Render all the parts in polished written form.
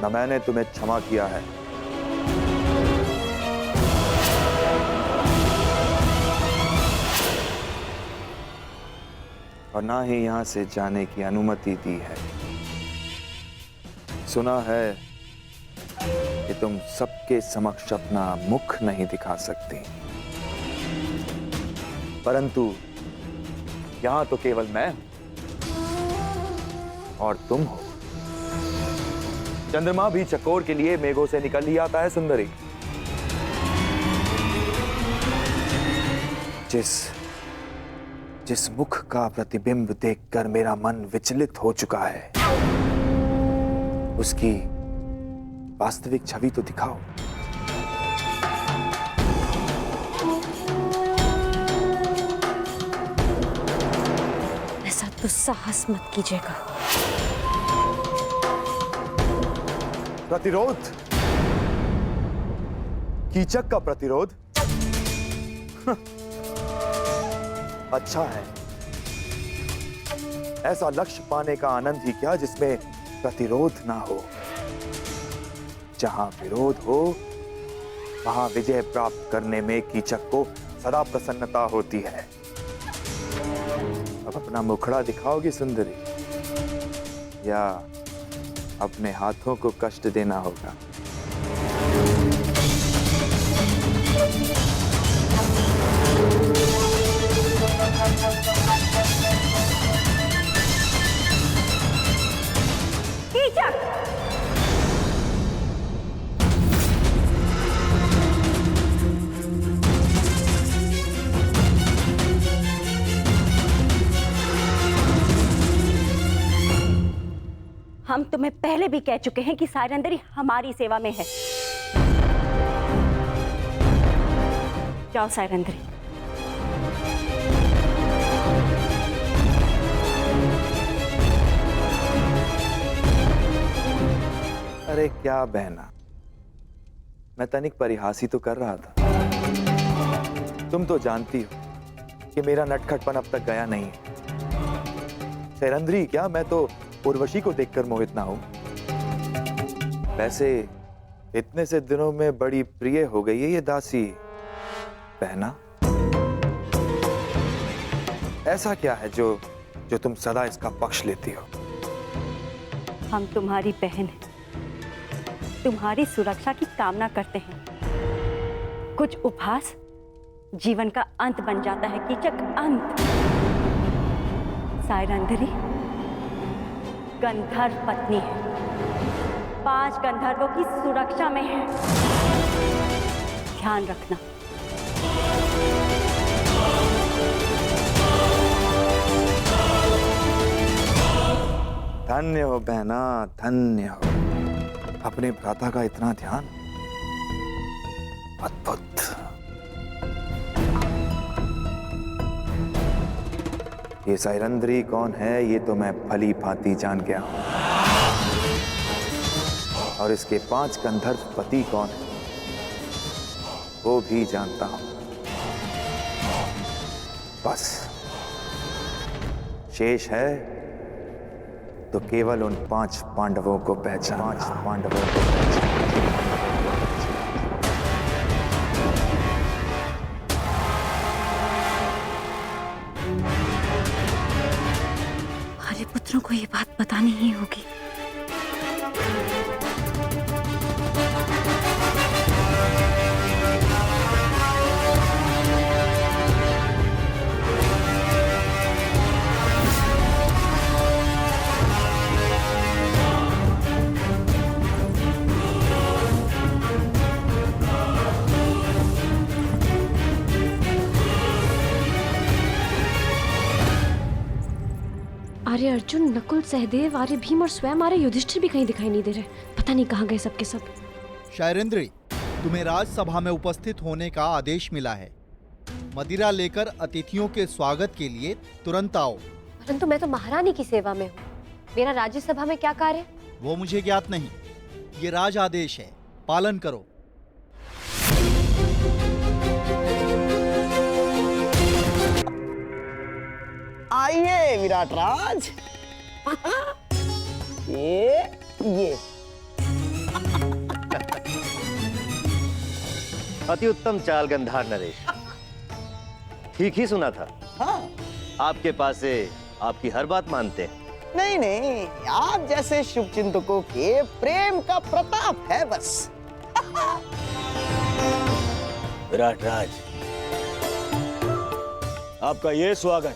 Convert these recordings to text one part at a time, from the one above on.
न मैंने तुम्हें क्षमा किया है। और ना ही यहां से जाने की अनुमति दी है। सुना है कि तुम सबके समक्ष अपना मुख नहीं दिखा सकती, परंतु यहां तो केवल मैं और तुम हो। चंद्रमा भी चकोर के लिए मेघों से निकल ही आता है सुंदरी। जिस मुख का प्रतिबिंब देखकर मेरा मन विचलित हो चुका है, उसकी वास्तविक छवि तो दिखाओ। ऐसा दुस्साहस मत कीजिएगा। प्रतिरोध? कीचक का प्रतिरोध? अच्छा है। ऐसा लक्ष्य पाने का आनंद ही क्या जिसमें प्रतिरोध ना हो। जहां विरोध हो वहां विजय प्राप्त करने में कीचक को सदा प्रसन्नता होती है। अब अपना मुखड़ा दिखाओगी सुंदरी, या अपने हाथों को कष्ट देना होगा? कीचक! हम तुम्हें पहले भी कह चुके हैं कि सायरंदरी हमारी सेवा में है। जाओ सायरंदरी। अरे क्या बहना, मैं तनिक परिहास ही तो कर रहा था। तुम तो जानती हो कि मेरा नटखटपन अब तक गया नहीं है। सायरंदरी क्या, मैं तो उर्वशी को देखकर मोहित ना हूं। वैसे इतने से दिनों में बड़ी प्रिय हो गई है ये दासी। बहना, ऐसा क्या है जो तुम सदा इसका पक्ष लेती हो? हम तुम्हारी बहन हैं, तुम्हारी सुरक्षा की कामना करते हैं। कुछ उपहास जीवन का अंत बन जाता है कीचक, अंत। सायरंदरी गंधर्व पत्नी है, 5 गंधर्वों की सुरक्षा में है। ध्यान रखना। धन्य हो बहना, धन्य हो। अपने भ्राता का इतना ध्यान, अद्भुत। ये सायरंदरी कौन है ये तो मैं भली भांति जान गया हूं, और इसके 5 गंधर्व पति कौन है वो भी जानता हूं। बस शेष है तो केवल उन 5 पांडवों को पहचान। हमारे पुत्रों को ये बात बतानी ही होगी। आर्य अर्जुन, नकुल, सहदेव, आर्य भीम और स्वयं आर्य युधिष्ठिर भी कहीं दिखाई नहीं दे रहे। पता नहीं कहाँ गए सबके सब। शायरेंद्री, तुम्हें राजसभा में उपस्थित होने का आदेश मिला है। मदिरा लेकर अतिथियों के स्वागत के लिए तुरंत आओ। परंतु मैं तो महारानी की सेवा में हूँ। मेरा राज्यसभा में क्या कार्य? वो मुझे ज्ञात नहीं। ये राज आदेश है, पालन करो। आइए विराट राज। ये अति उत्तम चाल गंधार नरेश। ठीक ही सुना था। हाँ। आपके पास से आपकी हर बात मानते हैं। नहीं नहीं, आप जैसे शुभ चिंतकों के प्रेम का प्रताप है बस। विराट राज, आपका ये स्वागत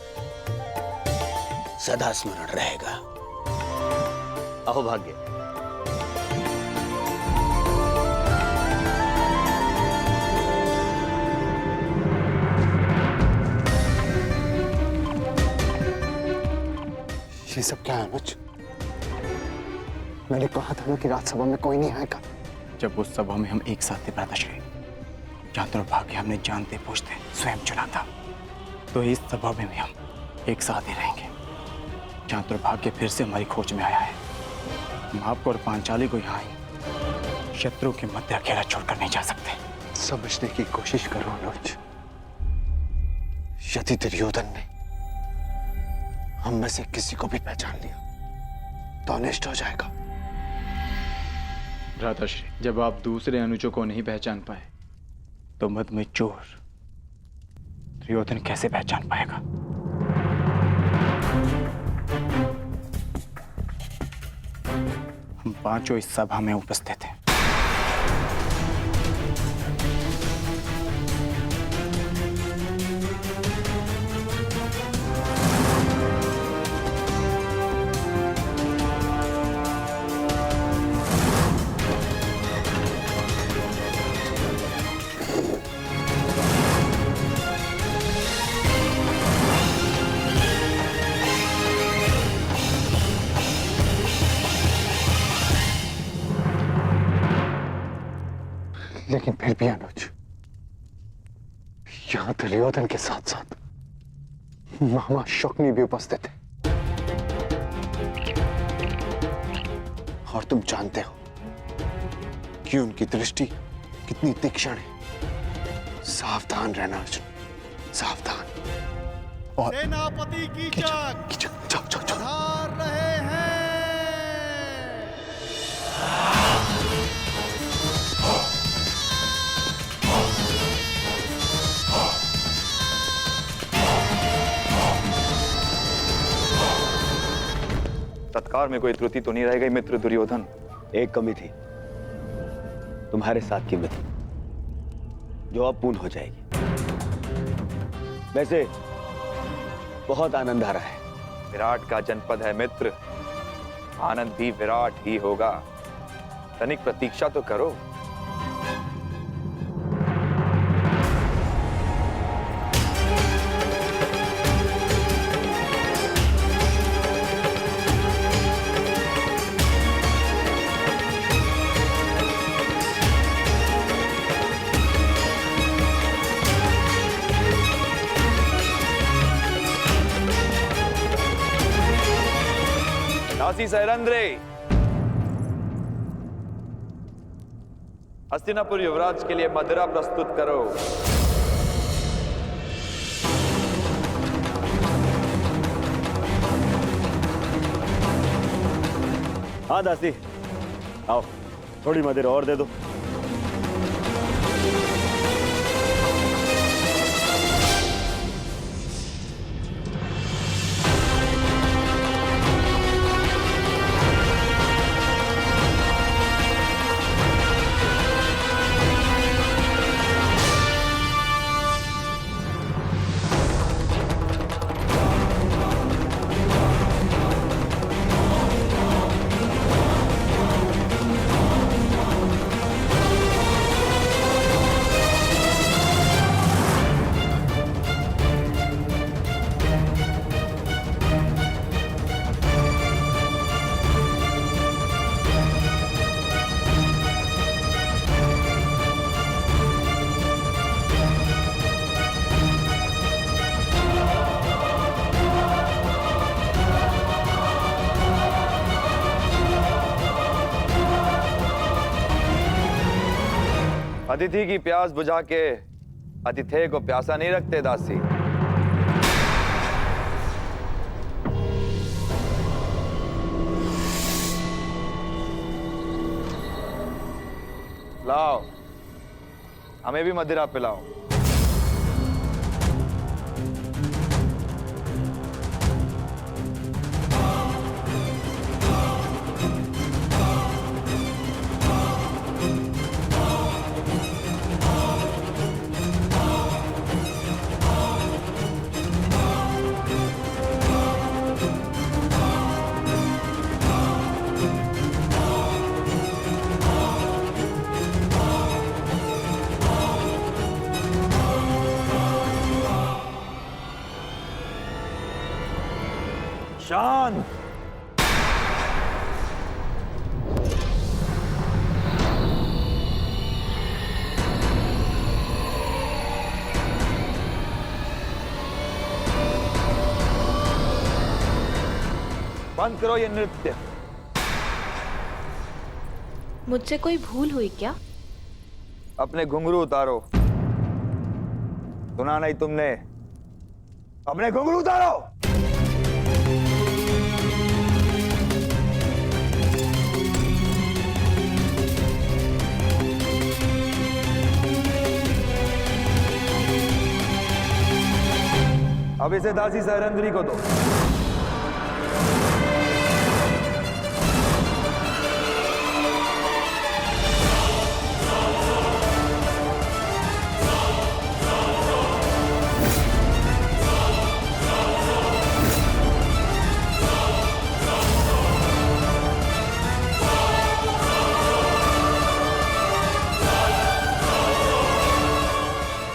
सदा स्मरण रहेगा। अहो भाग्य। ये सब क्या है अनुज? मैंने कहा था ना कि राज्यसभा में कोई नहीं आएगा। जब उस सभा में हम एक साथ थे भ्राताश्री, जहाँ दुर्भाग्य हमने जानते पूछते स्वयं चुना था, तो इस सभा में भी हम एक साथ ही रहेंगे। जहाँ दुर्भाग्य फिर से हमारी खोज में आया है, हम आपको और पांचाली को यहाँ ही शत्रु के मध्य अकेला छोड़कर नहीं जा सकते। समझने की कोशिश करो अनुज। यदि दुर्योधन ने हम में से किसी को भी पहचान लिया तो अनिष्ट हो जाएगा। भ्राताश्री, जब आप दूसरे अनुजों को नहीं पहचान पाए तो मद में चोर दुर्योधन कैसे पहचान पाएगा? हम पांचों इस सभा में उपस्थित हैं। लेकिन फिर भी अनुज, यहां दुर्योधन के साथ साथ मामा शकुनी भी उपस्थित है। और तुम जानते हो कि उनकी दृष्टि कितनी तीक्ष्ण है। सावधान रहना अर्जुन, सावधान। और सेनापति कीचक जाओ जाओ जाओ। पधार रहे हैं। सत्कार में कोई त्रुटि तो नहीं रह गई मित्र दुर्योधन? एक कमी थी, तुम्हारे साथ की मित्र, जो अब पूर्ण हो जाएगी। वैसे बहुत आनंद आ रहा है। विराट का जनपद है मित्र, आनंद भी विराट ही होगा। तनिक प्रतीक्षा तो करो। दासी सैरंद्रे, हस्तिनापुर युवराज के लिए मदिरा प्रस्तुत करो। हाँ दासी, आओ थोड़ी मदिरा और दे दो। अतिथि की प्यास बुझा के अतिथेय को प्यासा नहीं रखते दासी। लाओ हमें भी मदिरा पिलाओ। शांत। बंद करो ये नृत्य। मुझसे कोई भूल हुई क्या? अपने घुंघरू उतारो। सुना नहीं तुमने? अपने घुंघरू उतारो। अब इसे दासी सैरंद्री को दो।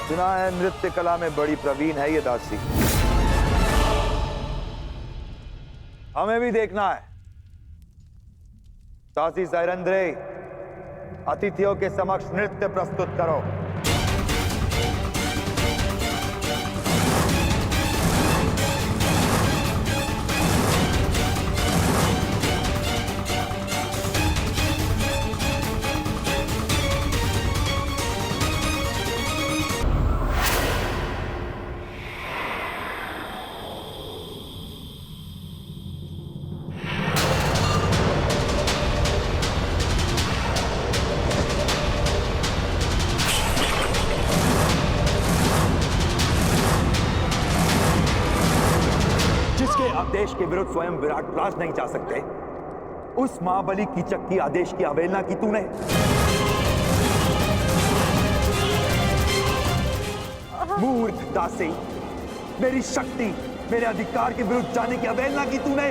सुना है नृत्य कला में बड़ी प्रवीण है ये दासी। हमें भी देखना है। दासी सैरंद्री, अतिथियों के समक्ष नृत्य प्रस्तुत करो। जिसके आदेश के विरुद्ध स्वयं विराटराज नहीं जा सकते, उस महाबली कीचक की आदेश की अवहेलना की तूने। मूर्ख दासी, मेरी शक्ति, मेरे अधिकार के विरुद्ध जाने की अवहेलना की तूने।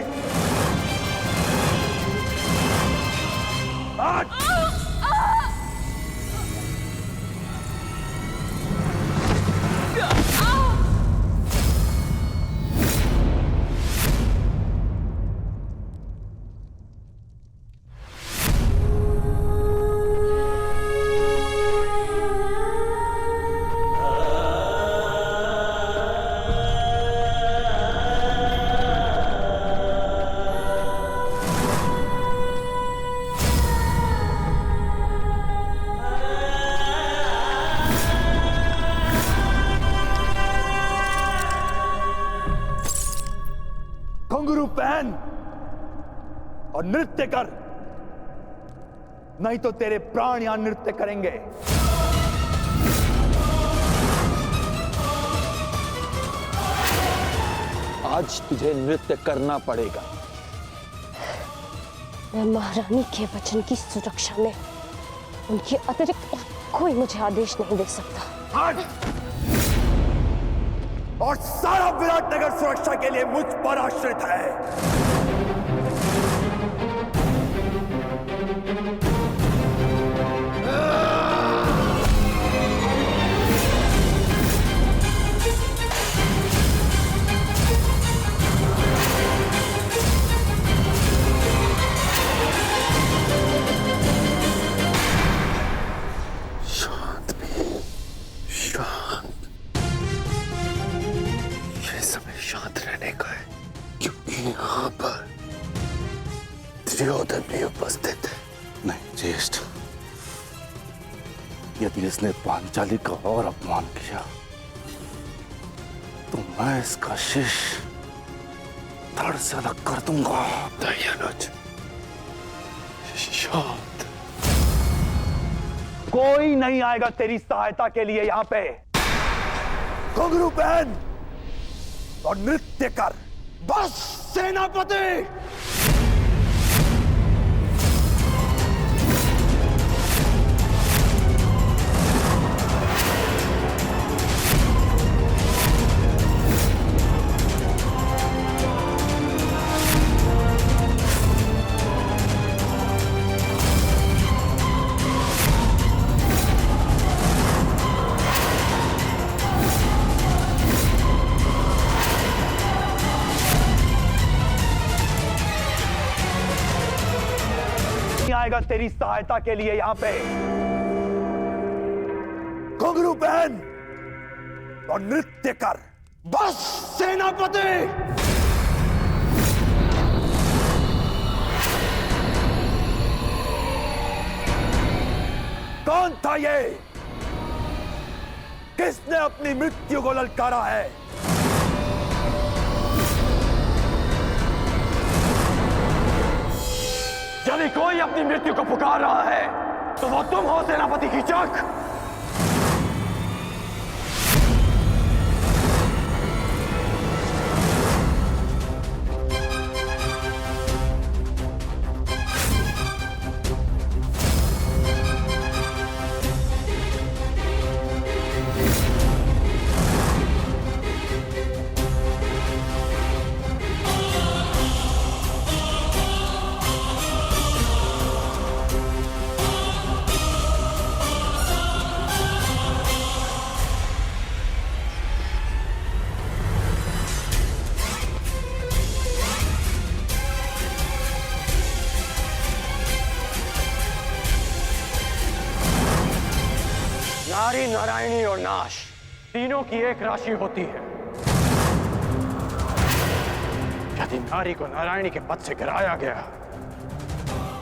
घुंघरू पहन और नृत्य कर, नहीं तो तेरे प्राण यहां नृत्य करेंगे। आज तुझे नृत्य करना पड़ेगा। मैं महारानी के वचन की सुरक्षा में उनके अतिरिक्त कोई मुझे आदेश नहीं दे सकता। हट! और सारा विराटनगर सुरक्षा के लिए मुझ पर आश्रित है। शांत भी, शांत। ये समय शांत रहने का है, क्योंकि यहाँ पर दुर्योधन भी उपस्थित है। नहीं ज्येष्ठ, यदि इसने पांचाली का और अपमान किया तो मैं इसका शीश धड़ से अलग कर दूंगा। दयानुज, शांत। कोई नहीं आएगा तेरी सहायता के लिए यहां पे। घुंघरू पहन और नृत्य कर, बस सेनापति। आएगा तेरी सहायता के लिए यहां पे। घुंघरू पहन और नृत्य कर, बस सेनापति। कौन था ये? किसने अपनी मृत्यु को ललकारा है? यदि कोई अपनी मृत्यु को पुकार रहा है तो वो तुम हो सेनापति कीचक। नारी, नारायणी और नाश तीनों की एक राशि होती है। यदि नारी को नारायणी के पद से गिराया गया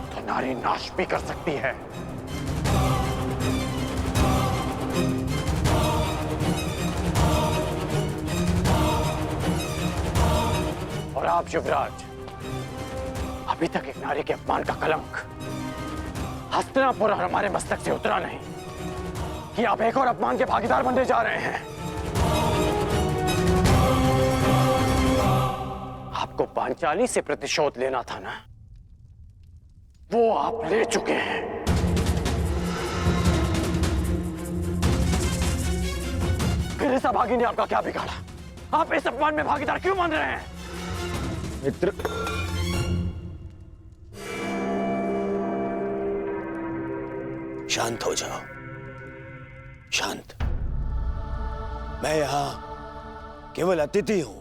तो नारी नाश भी कर सकती है। और आप युवराज, अभी तक एक नारी के अपमान का कलंक हस्तिनापुर और हमारे मस्तक से उतरा नहीं कि आप एक और अपमान के भागीदार बनने जा रहे हैं। आपको पांचाली से प्रतिशोध लेना था ना, वो आप ले चुके हैं। फिर इस अभागी ने आपका क्या बिगाड़ा? आप इस अपमान में भागीदार क्यों बन रहे हैं? मित्र, शांत हो जाओ, शांत। मैं यहां केवल अतिथि हूं।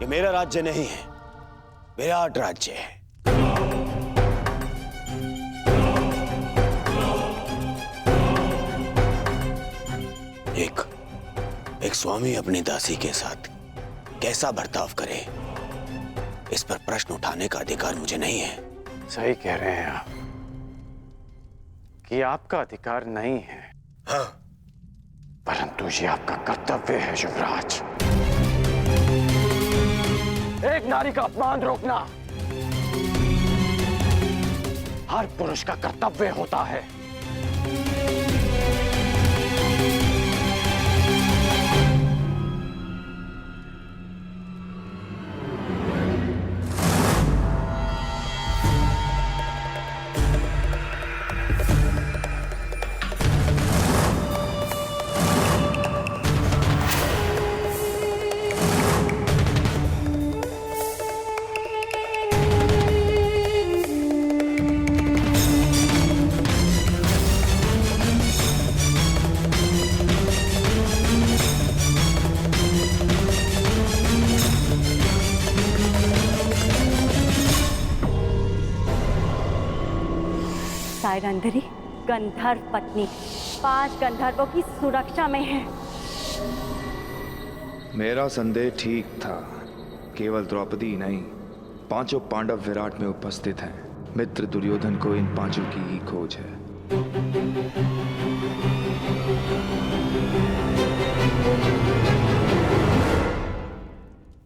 ये मेरा राज्य नहीं है, विराट राज्य है। एक स्वामी अपनी दासी के साथ कैसा बर्ताव करे, इस पर प्रश्न उठाने का अधिकार मुझे नहीं है। सही कह रहे हैं आप कि आपका अधिकार नहीं है। हाँ, परंतु ये आपका कर्तव्य है युवराज। एक नारी का अपमान रोकना हर पुरुष का कर्तव्य होता है। सायरंधरी गंधर्व पत्नी 5 गंधर्वों की सुरक्षा में है। मेरा संदेह ठीक था। केवल द्रौपदी ही नहीं, 5 पांडव विराट में उपस्थित हैं। मित्र दुर्योधन को इन 5 की ही खोज है।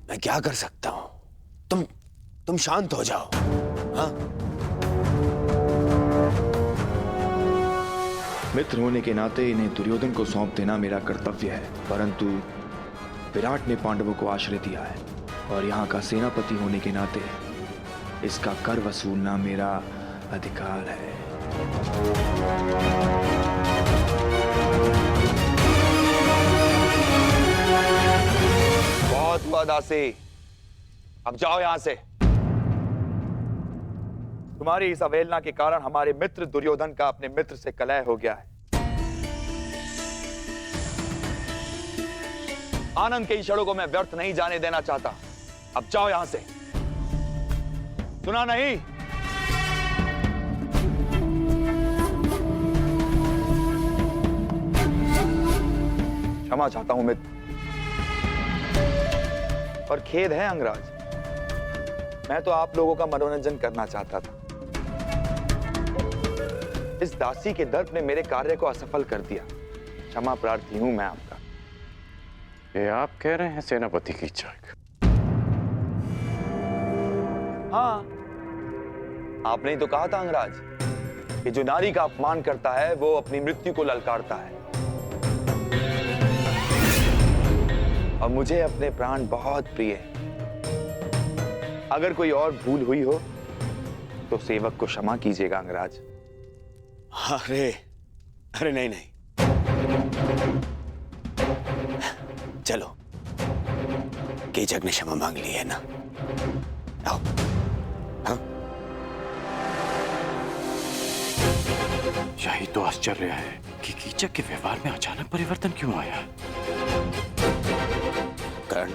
मैं क्या कर सकता हूं? तुम शांत हो जाओ। हाँ, मित्र होने के नाते इन्हें दुर्योधन को सौंप देना मेरा कर्तव्य है, परंतु विराट ने पांडवों को आश्रय दिया है और यहाँ का सेनापति होने के नाते इसका कर वसूलना मेरा अधिकार है। बहुत हुआ दासी, अब जाओ यहां से। तुम्हारी इस अवहेलना के कारण हमारे मित्र दुर्योधन का अपने मित्र से कलह हो गया है। आनंद के क्षणों को मैं व्यर्थ नहीं जाने देना चाहता। अब जाओ यहां से। सुना नहीं? क्षमा चाहता हूं मित्र, और खेद है अंगराज, मैं तो आप लोगों का मनोरंजन करना चाहता था। इस दासी के दर्प ने मेरे कार्य को असफल कर दिया। क्षमा प्रार्थी हूं मैं आपका। ये आप कह रहे हैं सेनापति की इच्छा? हाँ, आपने ही तो कहा था अंगराज कि जो नारी का अपमान करता है वो अपनी मृत्यु को ललकारता है। और मुझे अपने प्राण बहुत प्रिय हैं। अगर कोई और भूल हुई हो तो सेवक को क्षमा कीजिएगा अंगराज। अरे अरे नहीं नहीं, चलो, कीचक ने क्षमा मांग ली है ना, आओ। हाँ? यही तो आश्चर्य है कि कीचक के व्यवहार में अचानक परिवर्तन क्यों आया। कर्ण,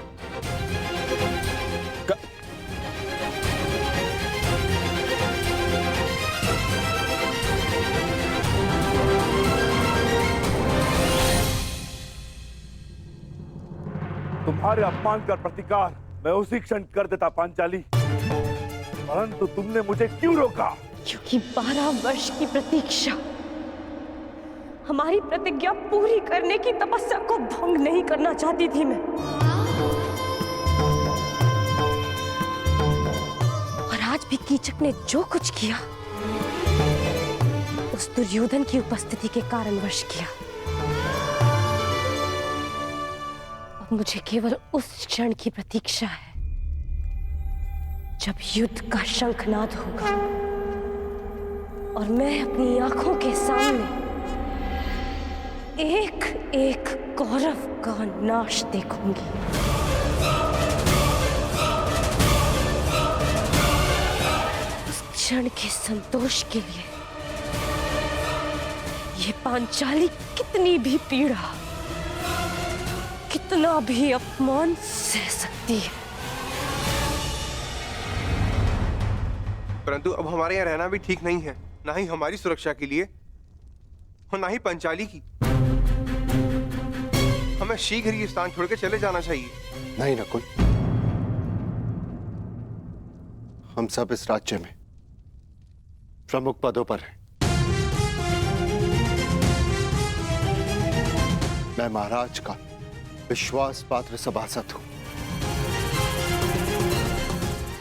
तुम्हारे अपमान का प्रतिकार मैं उसी क्षण कर देता पांचाली, परंतु तुमने मुझे क्यों रोका? क्योंकि 12 वर्ष की प्रतीक्षा, हमारी प्रतिज्ञा पूरी करने की तपस्या को भंग नहीं करना चाहती थी मैं। और आज भी कीचक ने जो कुछ किया उस दुर्योधन की उपस्थिति के कारणवश किया। अब मुझे केवल उस क्षण की प्रतीक्षा है जब युद्ध का शंखनाद होगा और मैं अपनी आंखों के सामने एक एक कौरव का नाश देखूंगी। उस क्षण के संतोष के लिए ये पांचाली कितनी भी पीड़ा, कितना भी अपमान सह सकती है। परंतु अब हमारे यहाँ रहना भी ठीक नहीं है, ना ही हमारी सुरक्षा के लिए और ना ही पंचाली की। हमें शीघ्र ही स्थान छोड़ के चले जाना चाहिए। नहीं नकुल, हम सब इस राज्य में प्रमुख पदों पर हैं। मैं महाराज का विश्वास पात्र सभासद हूं।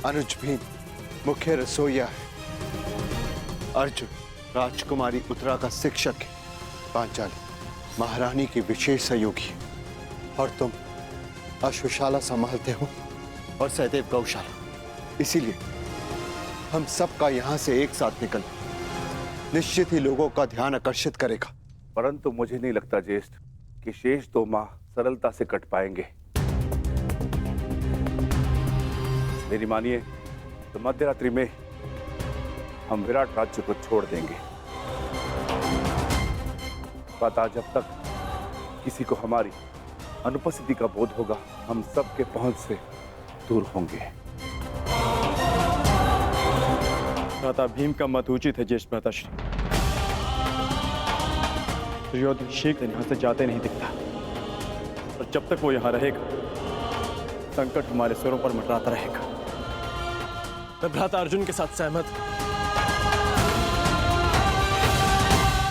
अनुज भी मुख्य रसोइया है। अर्जुन राजकुमारी उत्तरा का शिक्षक है। पांचाली महारानी की विशेष सहयोगी है। और तुम अश्वशाला संभालते हो और सहदेव गौशाला। इसीलिए हम सबका यहां से एक साथ निकलना निश्चित ही लोगों का ध्यान आकर्षित करेगा। परंतु मुझे नहीं लगता ज्येष्ठ कि शेष 2 माह सरलता से कट पाएंगे। मेरी मानिए तो मध्यरात्रि में हम विराट राज्य को छोड़ देंगे। पता जब तक किसी को हमारी अनुपस्थिति का बोध होगा, हम सबके पहुंच से दूर होंगे। भ्राता भीम का मत उचित है ज्येष्ठ भ्राताश्री। दुर्योधन शीघ्र यहाँ से जाते नहीं दिखता, और जब तक वो यहाँ रहेगा संकट हमारे सिरों पर मंडराता रहेगा। मैं भ्राता अर्जुन के साथ सहमत हूं।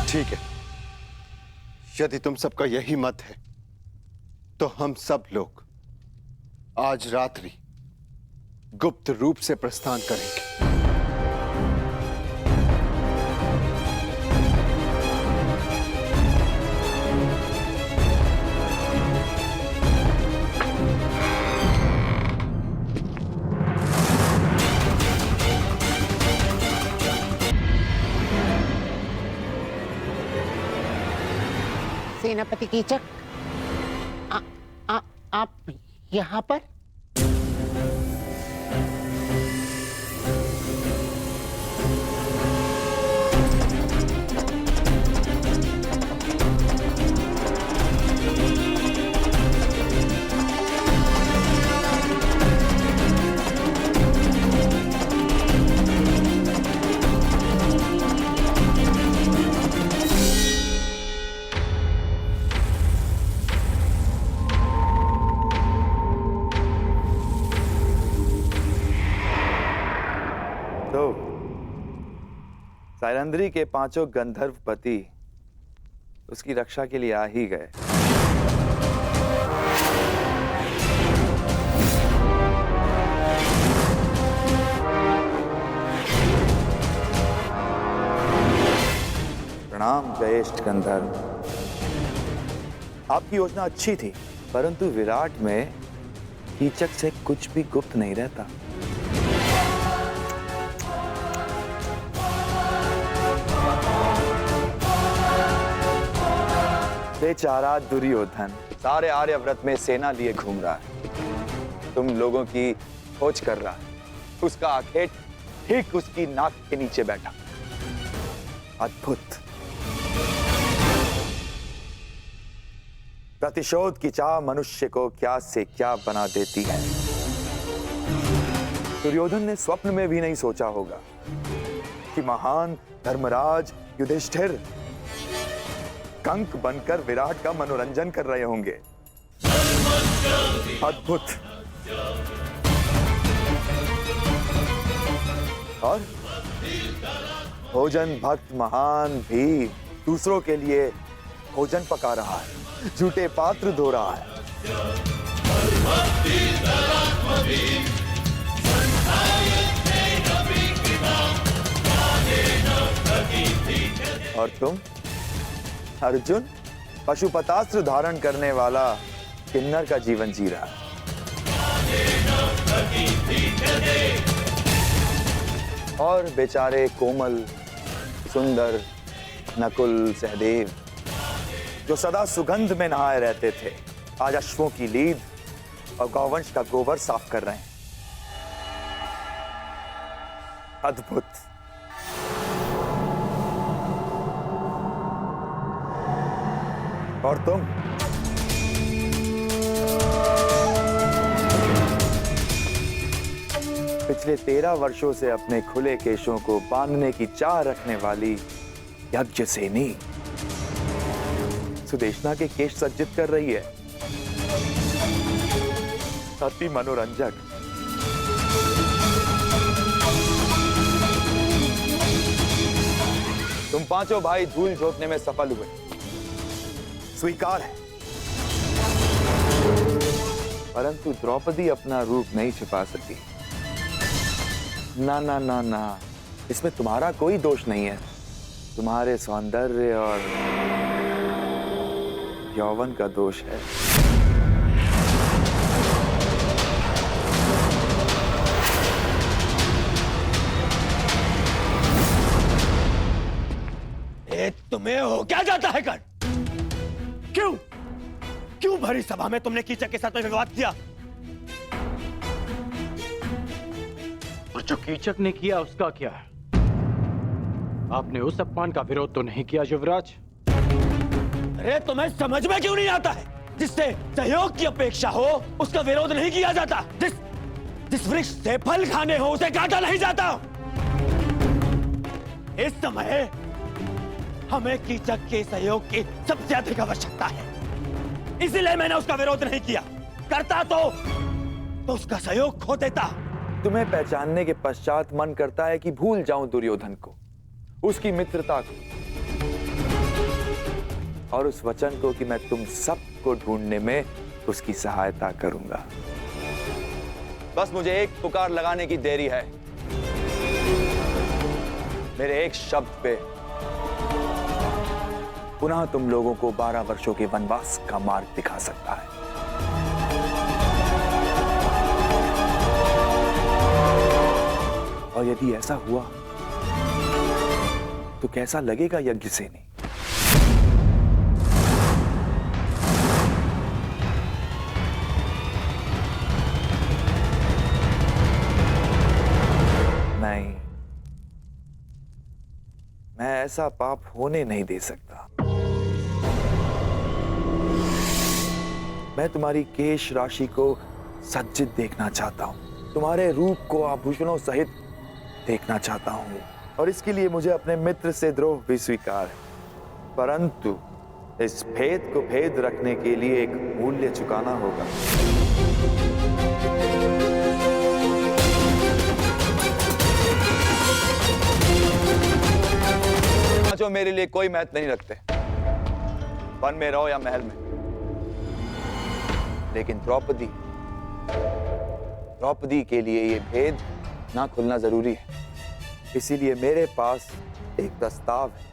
ठीक है, यदि तुम सबका यही मत है तो हम सब लोग आज रात्रि गुप्त रूप से प्रस्थान करेंगे। सेनापति कीचक, आप यहाँ पर? तो सायरंद्री के 5 गंधर्व पति उसकी रक्षा के लिए आ ही गए। प्रणाम ज्येष्ठ गंधर्व। आपकी योजना अच्छी थी, परंतु विराट में कीचक से कुछ भी गुप्त नहीं रहता। बेचारा दुर्योधन सारे आर्यव्रत में सेना लिए घूम रहा है, तुम लोगों की खोज कर रहा है। उसका आखेट ठीक उसकी नाक के नीचे बैठा। अद्भुत। प्रतिशोध की चाह मनुष्य को क्या से क्या बना देती है। दुर्योधन ने स्वप्न में भी नहीं सोचा होगा कि महान धर्मराज युधिष्ठिर कंक बनकर विराट का मनोरंजन कर रहे होंगे। अद्भुत। और भोजन भक्त महान भी दूसरों के लिए भोजन पका रहा है, झूठे पात्र धो रहा है। और तुम अर्जुन पशुपतास्त्र धारण करने वाला किन्नर का जीवन जी रहा है। और बेचारे कोमल सुंदर नकुल सहदेव जो सदा सुगंध में नहाए रहते थे, आज अश्वों की लीद और गौवंश का गोबर साफ कर रहे हैं। अद्भुत। और तुम पिछले 13 वर्षों से अपने खुले केशों को बांधने की चाह रखने वाली यज्ञसेनी सुदेशना के केश सज्जित कर रही है। अति मनोरंजक। तुम पांचों भाई धूल झोंकने में सफल हुए, स्वीकार है। परंतु द्रौपदी अपना रूप नहीं छिपा सकी। ना ना ना ना, इसमें तुम्हारा कोई दोष नहीं है। तुम्हारे सौंदर्य और यौवन का दोष है। तुम्हें हो क्या जाता है कर? क्यों भरी सभा में तुमने कीचक के साथ में विवाद किया? और जो कीचक ने किया उसका क्या है? आपने उस अपमान का विरोध तो नहीं किया युवराज? अरे तुम्हें समझ में क्यों नहीं आता है? जिससे सहयोग की अपेक्षा हो उसका विरोध नहीं किया जाता। जिस वृक्ष से फल खाने हो उसे काटा नहीं जाता। इस समय हमें कीचक के सहयोग की सबसे अधिक आवश्यकता है, इसलिए मैंने उसका विरोध नहीं किया। करता तो उसका सहयोग खो देता। तुम्हें पहचानने के पश्चात मन करता है कि भूल जाऊं दुर्योधन को, उसकी मित्रता को और उस वचन को कि मैं तुम सबको ढूंढने में उसकी सहायता करूंगा। बस मुझे एक पुकार लगाने की देरी है। मेरे एक शब्द पे पुनः तुम लोगों को 12 वर्षों के वनवास का मार्ग दिखा सकता है। और यदि ऐसा हुआ तो कैसा लगेगा यज्ञसेनी? मैं ऐसा पाप होने नहीं दे सकता। मैं तुम्हारी केश राशि को सज्जित देखना चाहता हूं, तुम्हारे रूप को आभूषणों सहित देखना चाहता हूं, और इसके लिए मुझे अपने मित्र से द्रोह भी स्वीकार है। परंतु इस भेद को भेद रखने के लिए एक मूल्य चुकाना होगा। जो मेरे लिए कोई महत्व नहीं रखते, वन में रहो या महल में, लेकिन द्रौपदी के लिए ये भेद ना खुलना जरूरी है। इसीलिए मेरे पास एक प्रस्ताव है।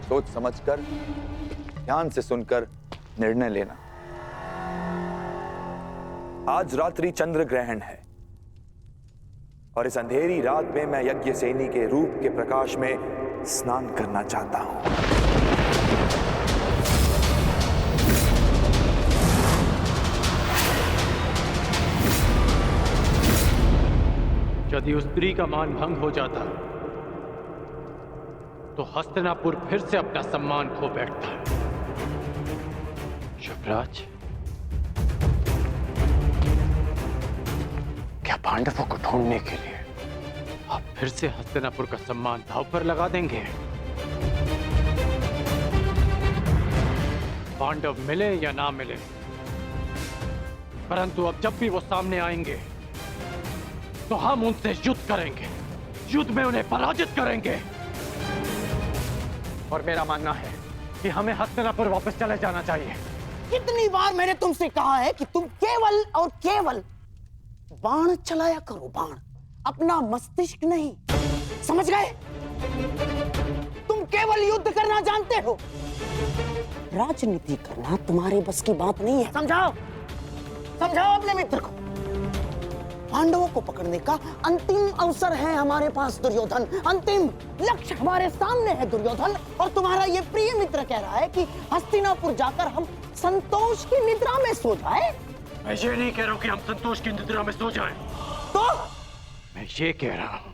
सोच समझकर, ध्यान से सुनकर निर्णय लेना। आज रात्रि चंद्र ग्रहण है और इस अंधेरी रात में मैं यज्ञसेनी के रूप के प्रकाश में स्नान करना चाहता हूं। यदि उस स्त्री का मान भंग हो जाता तो हस्तिनापुर फिर से अपना सम्मान खो बैठता। युवराज, क्या पांडवों को ढूंढने के लिए आप फिर से हस्तिनापुर का सम्मान दांव पर लगा देंगे? पांडव मिले या ना मिले, परंतु अब जब भी वो सामने आएंगे तो हम उनसे युद्ध करेंगे, युद्ध में उन्हें पराजित करेंगे। और मेरा मानना है कि हमें हस्तिनापुर वापस चले जाना चाहिए। कितनी बार मैंने तुमसे कहा है कि तुम केवल और केवल बाण चलाया करो, बाण, अपना मस्तिष्क नहीं। समझ गए? तुम केवल युद्ध करना जानते हो, राजनीति करना तुम्हारे बस की बात नहीं है। समझाओ, समझाओ अपने मित्र को। पांडवों को पकड़ने का अंतिम अवसर है हमारे पास दुर्योधन, अंतिम लक्ष्य हमारे सामने है दुर्योधन। और तुम्हारा ये प्रिय मित्र कह रहा है कि हस्तिनापुर जाकर हम संतोष की निद्रा में सो जाए। मैं ये नहीं कह रहा हूं कि हम संतोष की निद्रा में सो जाएं। तो मैं ये कह रहा हूं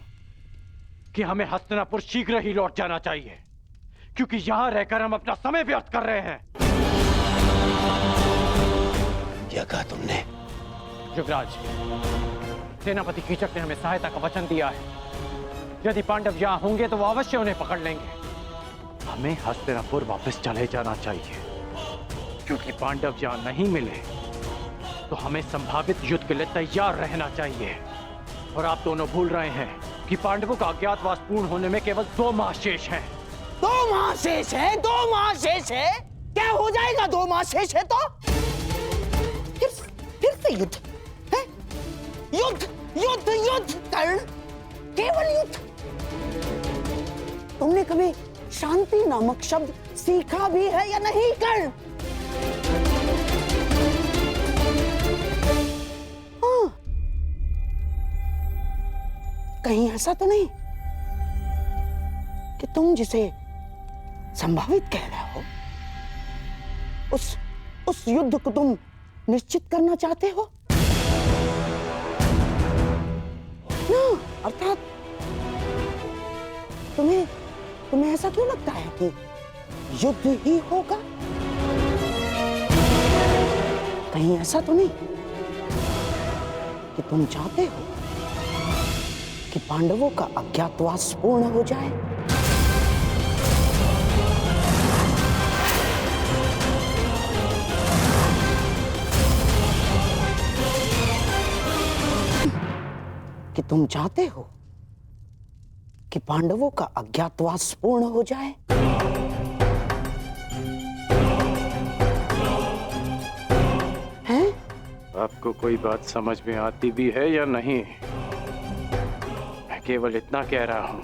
कि हमें हस्तिनापुर शीघ्र ही लौट जाना चाहिए, क्योंकि यहां रहकर हम अपना समय व्यर्थ कर रहे हैं। क्या कहा तुमने? युवराज, सेनापति कीचक ने हमें सहायता का वचन दिया है। यदि पांडव यहां होंगे तो वो अवश्य उन्हें पकड़ लेंगे। हमें हस्तिनापुर वापस चले जाना चाहिए, क्योंकि पांडव यहां नहीं मिले तो हमें संभावित युद्ध के लिए तैयार रहना चाहिए। और आप दोनों भूल रहे हैं कि पांडवों का अज्ञातवास पूर्ण होने में केवल 2 माह शेष हैं। 2 माह शेष है, 2 माह शेष है। क्या हो जाएगा 2 माह शेष है तो? फिर से युद्ध है? युद्ध, युद्ध, युद्ध, कर्ण, केवल युद्ध। तुमने कभी शांति नामक शब्द सीखा भी है या नहीं कर्ण? हाँ, कहीं ऐसा तो नहीं कि तुम जिसे संभावित कह रहे हो उस युद्ध को तुम निश्चित करना चाहते हो ना? अर्थात तुम्हें ऐसा क्यों लगता है कि युद्ध ही होगा? कहीं ऐसा तो नहीं कि तुम चाहते हो कि पांडवों का अज्ञातवास पूर्ण हो जाए? कि तुम चाहते हो कि पांडवों का अज्ञातवास पूर्ण हो जाए? हैं? आपको कोई बात समझ में आती भी है या नहीं? मैं केवल इतना कह रहा हूं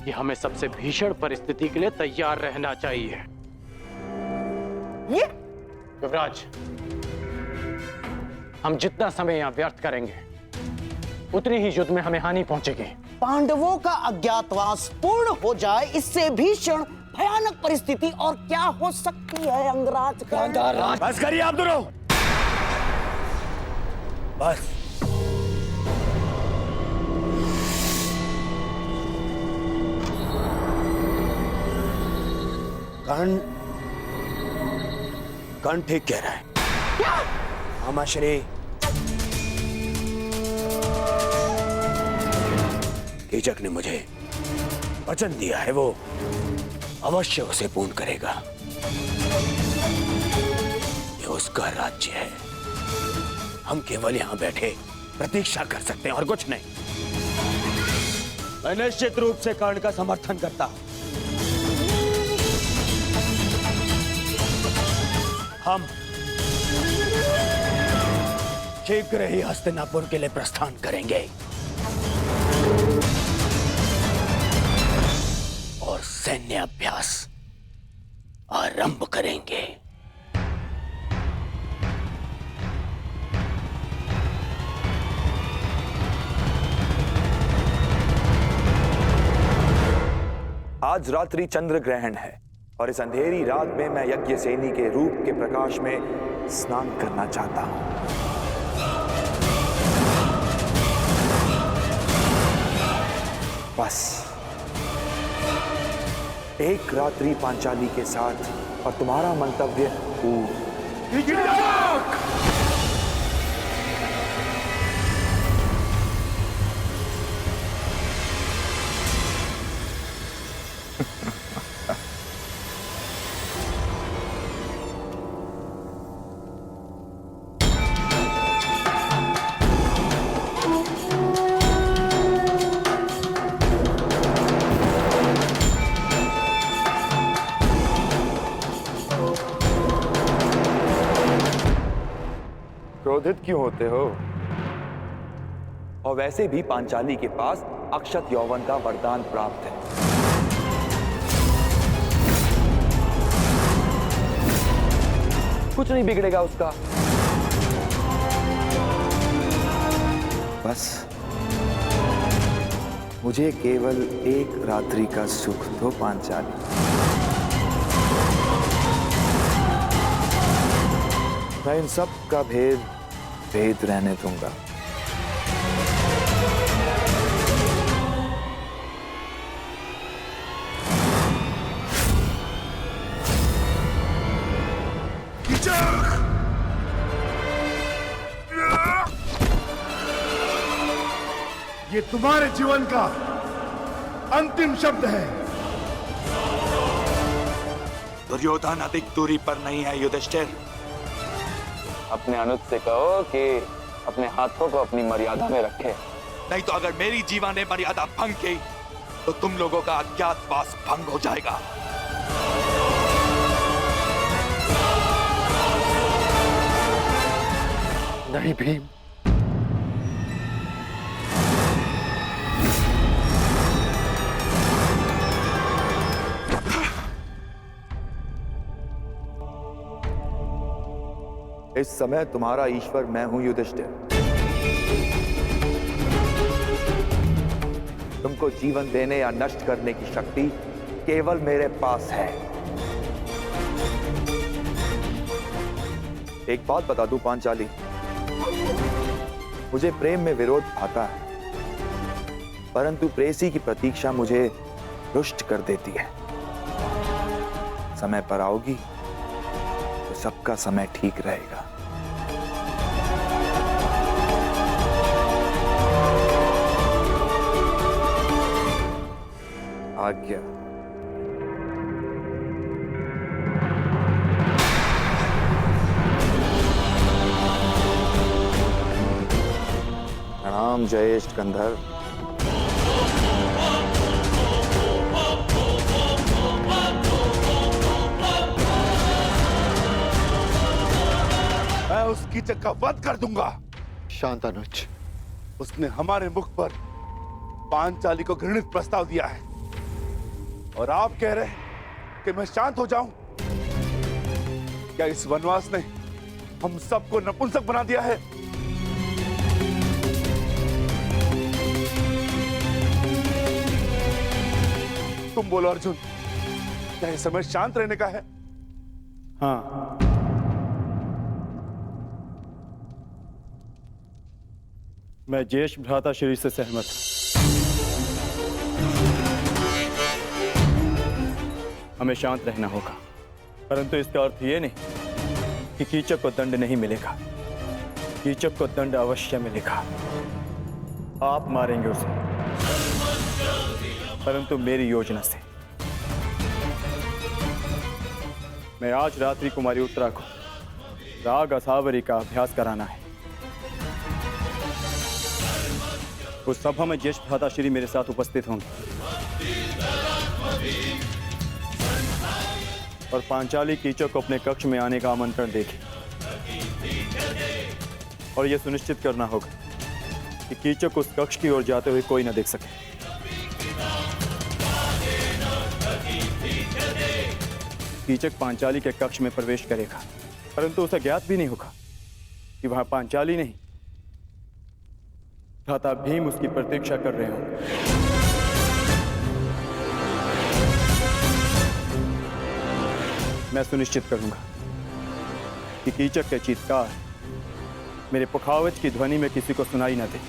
कि हमें सबसे भीषण परिस्थिति के लिए तैयार रहना चाहिए। ये युवराज, हम जितना समय यहां व्यर्थ करेंगे उतनी ही युद्ध में हमें हानि पहुंचेगी। पांडवों का अज्ञातवास पूर्ण हो जाए, इससे भीषण भयानक परिस्थिति और क्या हो सकती है अंगराज? बस करिए आप दोनों, बस। कर्ण ठीक कह रहा है। मामा श्री, कीचक ने मुझे वचन दिया है, वो अवश्य उसे पूर्ण करेगा। ये उसका राज्य है, हम केवल यहां बैठे प्रतीक्षा कर सकते हैं और कुछ नहीं। मैं निश्चित रूप से कर्ण का समर्थन करता हूं। हम शीघ्र ही हस्तिनापुर के लिए प्रस्थान करेंगे और सैन्य अभ्यास आरंभ करेंगे। आज रात्रि चंद्र ग्रहण है और इस अंधेरी रात में मैं यज्ञ सेनी के रूप के प्रकाश में स्नान करना चाहता हूं। बस एक रात्रि पांचाली के साथ और तुम्हारा मंतव्य पूर्ण। क्रोधित क्यों होते हो? और वैसे भी पांचाली के पास अक्षत यौवन का वरदान प्राप्त है। कुछ नहीं बिगड़ेगा उसका। बस मुझे केवल एक रात्रि का सुख दो पांचाली। मैं इन सब का भेद रहने दूंगा। ये तुम्हारे जीवन का अंतिम शब्द है। दुर्योधन अधिक दूरी पर नहीं है युधिष्ठिर। अपने अनुज से कहो कि अपने हाथों को अपनी मर्यादा में रखे। नहीं तो अगर मेरी जीवा ने मर्यादा भंग की तो तुम लोगों का अज्ञातवास भंग हो जाएगा। नहीं भीम, इस समय तुम्हारा ईश्वर मैं हूं युधिष्ठिर। तुमको जीवन देने या नष्ट करने की शक्ति केवल मेरे पास है। एक बात बता दूं पांचाली, मुझे प्रेम में विरोध आता है, परंतु प्रेसी की प्रतीक्षा मुझे रुष्ट कर देती है। समय पर आओगी तो सबका समय ठीक रहेगा। आज्ञा। प्रणाम जयेष्ठ गंधर्व। मैं उस कीचक का वध कर दूंगा। शांत अनुज। उसने हमारे मुख पर पांचाली को घृणित प्रस्ताव दिया है और आप कह रहे हैं कि मैं शांत हो जाऊं? क्या इस वनवास ने हम सबको नपुंसक बना दिया है? तुम बोलो अर्जुन, क्या इस समय शांत रहने का है? हाँ, मैं ज्येष्ठ भ्राता श्री से सहमत हूं। हमें शांत रहना होगा, परंतु इसका अर्थ ये नहीं कि कीचक को दंड नहीं मिलेगा। कीचक को दंड अवश्य मिलेगा। आप मारेंगे उसे, परंतु मेरी योजना से। मैं आज रात्रि कुमारी उत्तरा को राग असावरी का अभ्यास कराना है। उस सभा में ज्येष्ठ भ्राताश्री मेरे साथ उपस्थित होंगे और पांचाली कीचक को अपने कक्ष में आने का आमंत्रण देगी। और यह सुनिश्चित करना होगा कि कीचक उस कक्ष की ओर जाते हुए कोई न देख सके। कीचक पांचाली के कक्ष में प्रवेश करेगा, परंतु उसे ज्ञात भी नहीं होगा कि वहां पांचाली नहीं, भ्राता भीम उसकी प्रतीक्षा कर रहे होंगे। मैं सुनिश्चित करूंगा कि कीचक के चीत्कार मेरे पुखावज की ध्वनि में किसी को सुनाई न दे।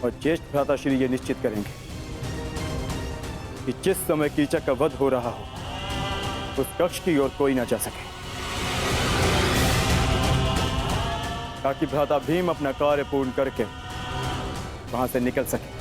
और ज्येष्ठ भ्राताश्री ये निश्चित करेंगे कि जिस समय कीचक का वध हो रहा हो उस कक्ष की ओर कोई न जा सके, ताकि भ्राता भीम अपना कार्य पूर्ण करके वहां से निकल सके।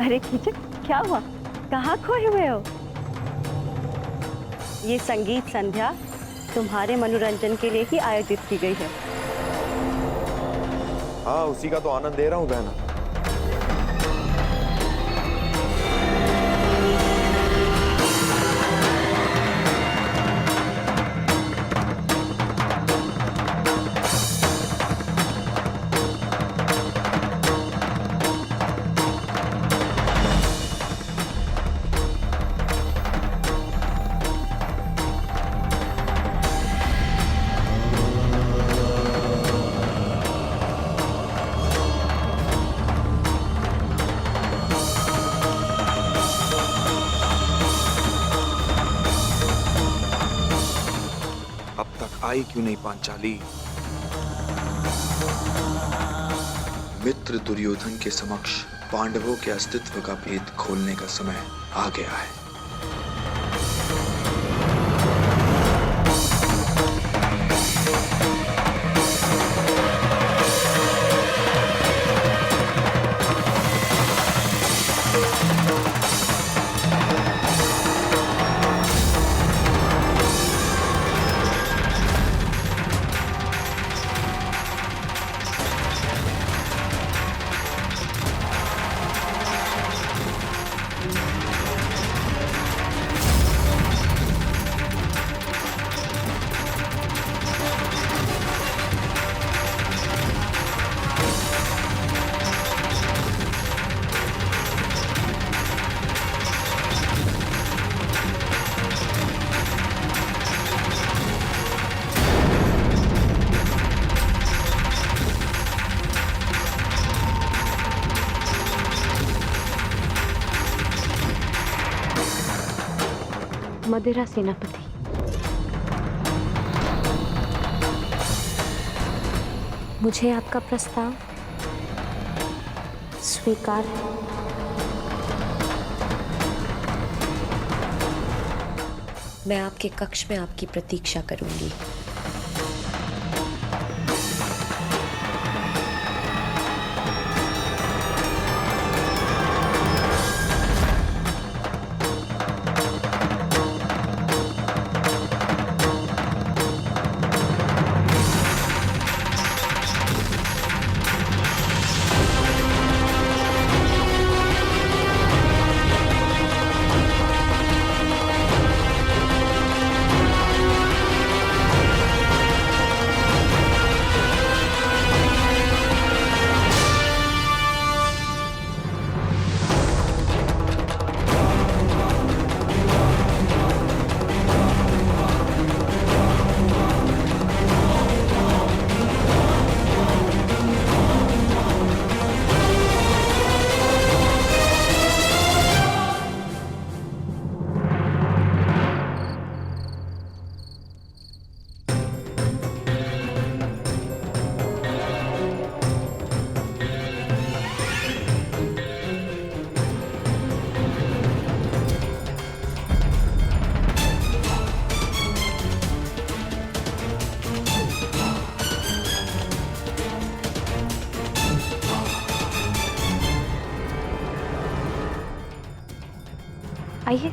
अरे कीचक, क्या हुआ? कहाँ खोए हुए हो? ये संगीत संध्या तुम्हारे मनोरंजन के लिए ही आयोजित की गई है। हाँ, उसी का तो आनंद ले रहा हूँ बहना। आई क्यों नहीं पांचाली? मित्र दुर्योधन के समक्ष पांडवों के अस्तित्व का भेद खोलने का समय आ गया है। मदिरा सेनापति, मुझे आपका प्रस्ताव स्वीकार है। मैं आपके कक्ष में आपकी प्रतीक्षा करूंगी। आइए।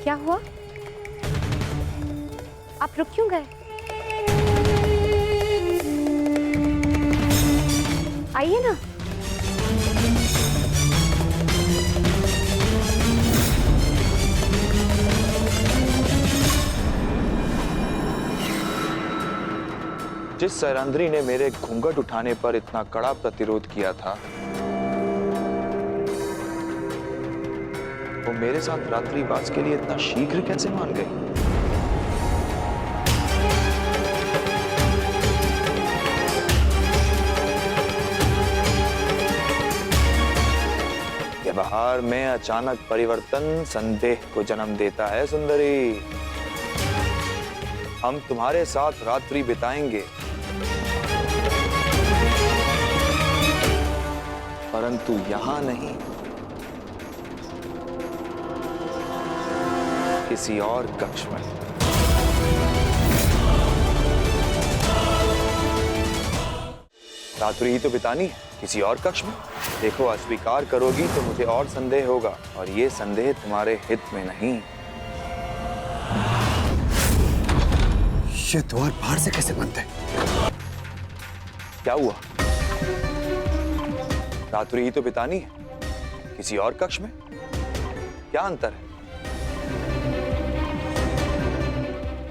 क्या हुआ? आप रुक क्यों गए? आइए ना। जिस सैरंध्री ने मेरे घूंघट उठाने पर इतना कड़ा प्रतिरोध किया था, वो मेरे साथ रात्रिवास के लिए इतना शीघ्र कैसे मान गई? व्यवहार में अचानक परिवर्तन संदेह को जन्म देता है सुंदरी। हम तुम्हारे साथ रात्रि बिताएंगे, परंतु यहां नहीं, किसी और कक्ष में। रात्रि ही तो बितानी है, किसी और कक्ष में। देखो, अस्वीकार करोगी तो मुझे और संदेह होगा, और ये संदेह तुम्हारे हित में नहीं। ये द्वार बाहर से कैसे बनते? क्या हुआ? रात्रि ही तो बितानी है, किसी और कक्ष में। क्या अंतर है?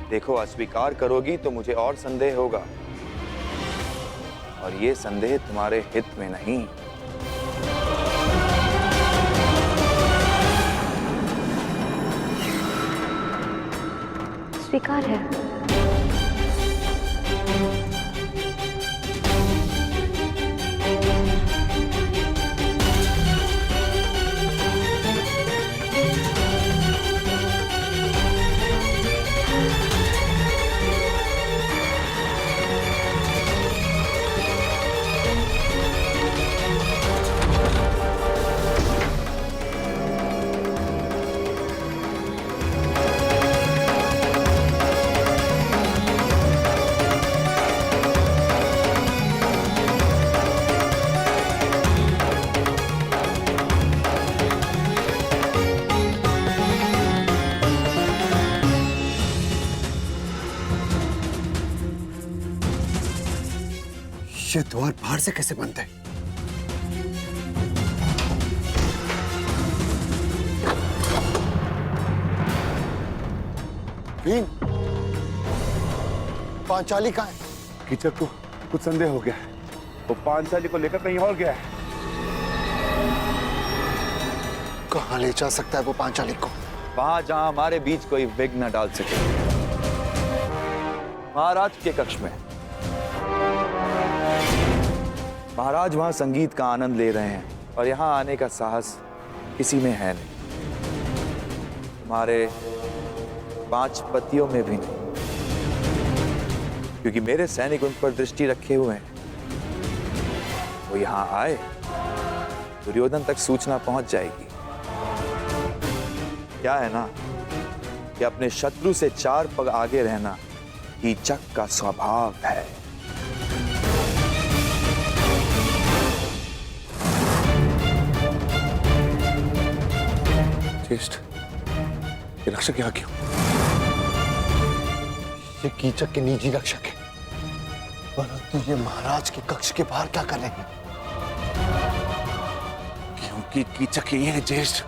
देखो, अस्वीकार करोगी तो मुझे और संदेह होगा, और ये संदेह तुम्हारे हित में नहीं। स्वीकार है। ये द्वार बाहर से कैसे बनते? भीम, पांचाली कहाँ है? कीचक को कुछ संदेह हो गया है, वो पांचाली को लेकर कहीं और गया है। कहाँ ले जा सकता है वो पांचाली को? वहां जहां हमारे बीच कोई विघ्न न डाल सके, महाराज के कक्ष में। महाराज वहां संगीत का आनंद ले रहे हैं और यहां आने का साहस किसी में है नहीं। तुम्हारे 5 पतियों में भी नहीं, क्योंकि मेरे सैनिक उन पर दृष्टि रखे हुए हैं। वो यहां आए, दुर्योधन तक सूचना पहुंच जाएगी। क्या है ना कि अपने शत्रु से 4 पग आगे रहना कीचक का स्वभाव है। ज्येष्ठ, ये रक्षक यहाँ क्यों? ये कीचक के निजी रक्षक है, परंतु ये महाराज के कक्ष के बाहर क्या कर रहे हैं? क्योंकि कीचक यही है ज्येष्ठ।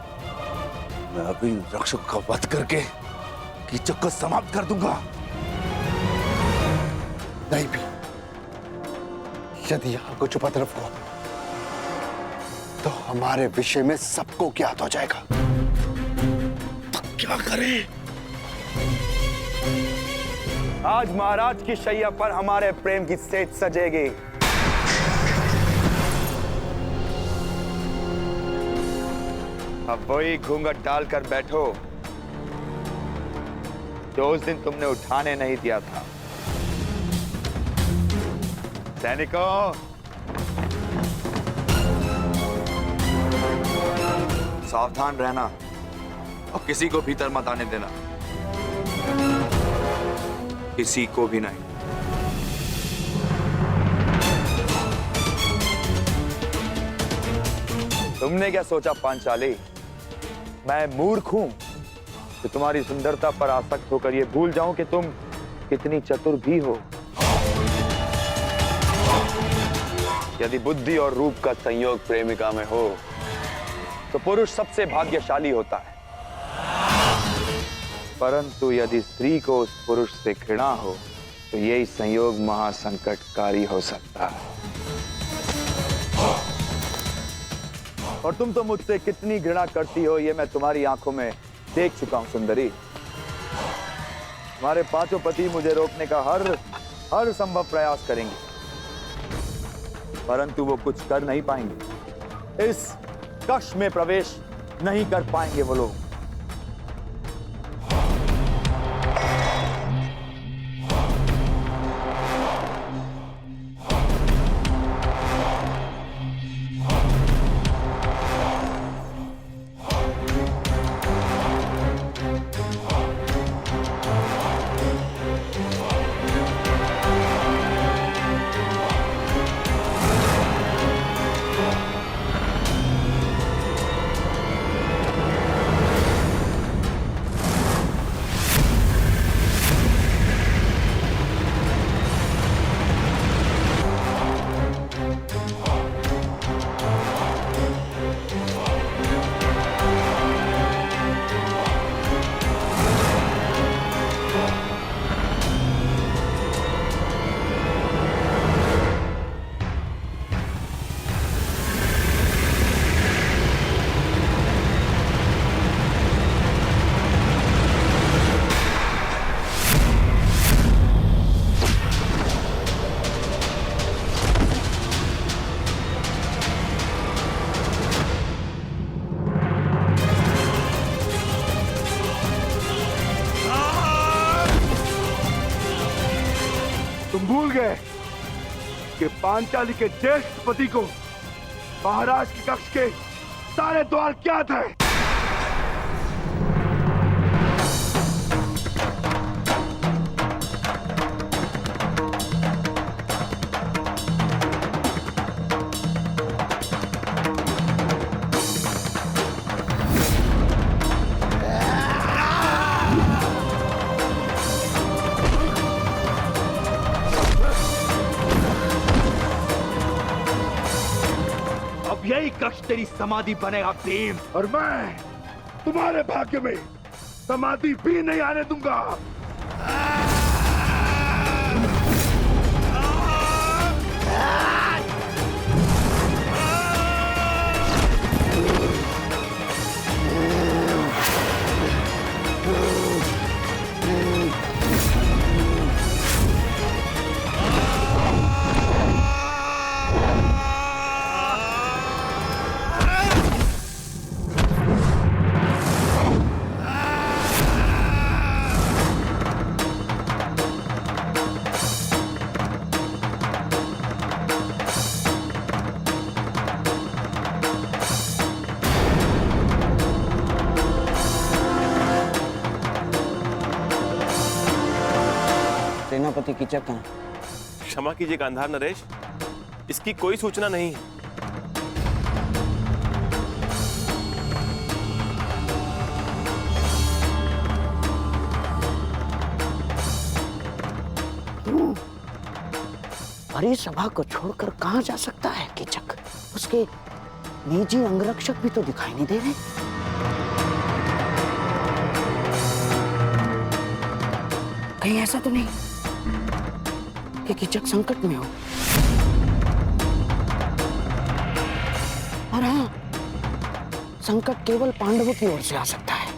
मैं अभी रक्षक का वध करके कीचक को समाप्त कर दूंगा। नहीं भी, यदि यहाँ कुछ उपद्रव हुआ तो हमारे विषय में सबको ज्ञात हो जाएगा। तो क्या करें? आज महाराज की शैया पर हमारे प्रेम की सेज सजेगी। अब वही घूंघट डालकर बैठो जो उस दिन तुमने उठाने नहीं दिया था। सैनिकों, सावधान रहना और किसी को भीतर मत आने देना, किसी को भी नहीं। तुमने क्या सोचा पांचाली, मैं मूर्ख हूं कि तुम्हारी सुंदरता पर आसक्त होकर यह भूल जाऊं कि तुम कितनी चतुर भी हो। यदि बुद्धि और रूप का संयोग प्रेमिका में हो तो पुरुष सबसे भाग्यशाली होता है, परंतु यदि स्त्री को उस पुरुष से घृणा हो तो यही संयोग महासंकटकारी हो सकता है। और तुम तो मुझसे कितनी घृणा करती हो ये मैं तुम्हारी आंखों में देख चुका हूं सुंदरी। तुम्हारे 5 पति मुझे रोकने का हर संभव प्रयास करेंगे, परंतु वो कुछ कर नहीं पाएंगे। इस कक्ष में प्रवेश नहीं कर पाएंगे वो लोग। तुम भूल गए कि पांचाली के ज्येष्ठ पति को महाराज के कक्ष के सारे द्वार क्या थे? यही कक्ष तेरी समाधि बनेगा भीम। और मैं तुम्हारे भाग्य में समाधि भी नहीं आने दूंगा। श्रीमती कीचक कहाँ? क्षमा कीजिए गांधार नरेश, इसकी कोई सूचना नहीं है। क्यों? भरी सभा को छोड़कर कहां जा सकता है कीचक? उसके निजी अंगरक्षक भी तो दिखाई नहीं दे रहे। कहीं ऐसा तो नहीं कि कीचक संकट में हो? और हाँ, संकट केवल पांडवों की ओर से आ सकता है।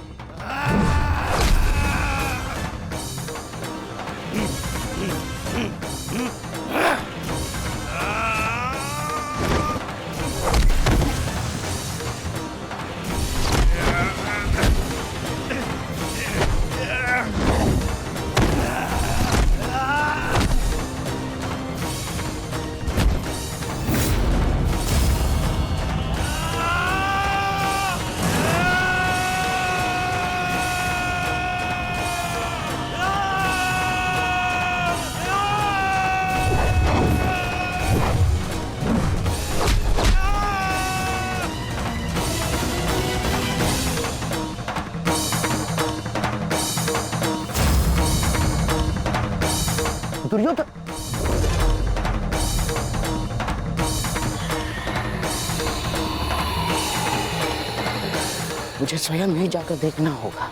दुर्योधन, मुझे स्वयं ही जाकर देखना होगा